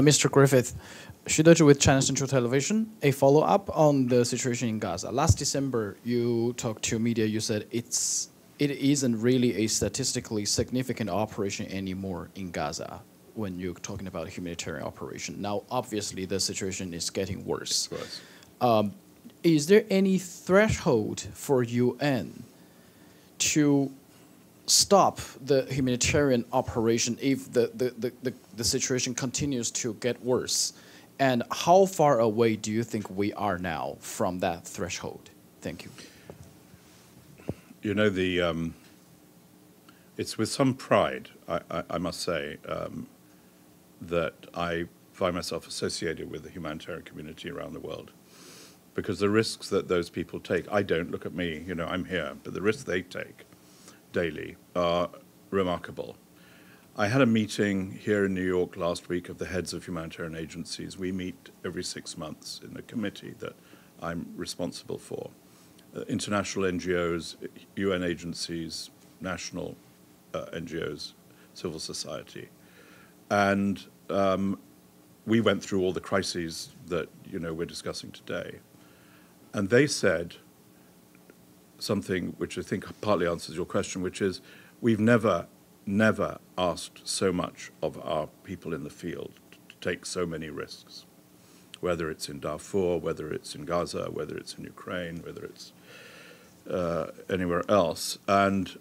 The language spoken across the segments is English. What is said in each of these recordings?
Mr. Griffith, Dezhi with China Central Television. A follow-up on the situation in Gaza. Last December, you talked to media. You said it isn't really a statistically significant operation anymore in Gaza when you're talking about a humanitarian operation. Now, obviously, the situation is getting worse. Is there any threshold for UN to stop the humanitarian operation if the situation continues to get worse? And how far away do you think we are now from that threshold? Thank you. You know, it's with some pride, I must say, that I find myself associated with the humanitarian community around the world. Because the risks that those people take, I don't, look at me, you know, I'm here, but the risks they take daily are remarkable. I had a meeting here in New York last week of the heads of humanitarian agencies. We meet every 6 months in a committee that I'm responsible for. International NGOs, UN agencies, national NGOs, civil society. And we went through all the crises that, you know, we're discussing today. And they said something which I think partly answers your question, which is we've never asked so much of our people in the field to take so many risks, whether it's in Darfur, whether it's in Gaza, whether it's in Ukraine, whether it's anywhere else. And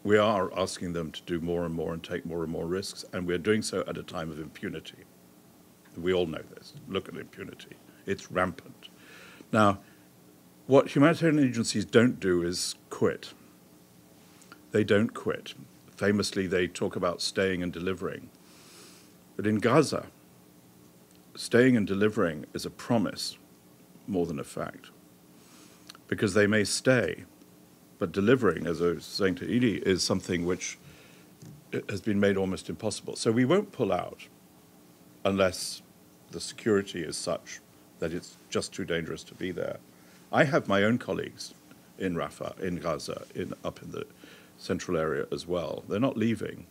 we are asking them to do more and more and take more and more risks, and we're doing so at a time of impunity. We all know this. Look at impunity. It's rampant. Now, what humanitarian agencies don't do is quit. They don't quit. Famously, they talk about staying and delivering. But in Gaza, staying and delivering is a promise more than a fact. Because they may stay, but delivering, as I was saying to Edie, is something which has been made almost impossible. So we won't pull out unless the security is such that it's just too dangerous to be there. I have my own colleagues in Rafah, in Gaza, up in the central area as well. They're not leaving.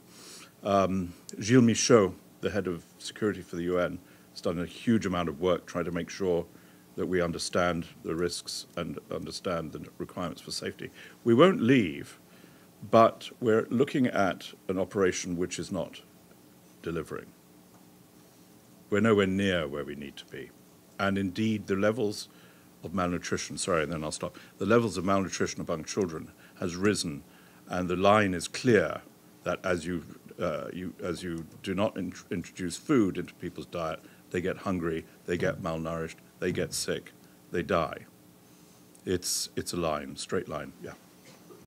Gilles Michaud, the head of security for the UN, has done a huge amount of work trying to make sure that we understand the risks and understand the requirements for safety. We won't leave, but we're looking at an operation which is not delivering. We're nowhere near where we need to be. And indeed, the levels of malnutrition, sorry, and then I'll stop. The levels of malnutrition among children has risen, and the line is clear that as you do not introduce food into people's diet, they get hungry, they get malnourished, they get sick, they die. It's a line, straight line, yeah.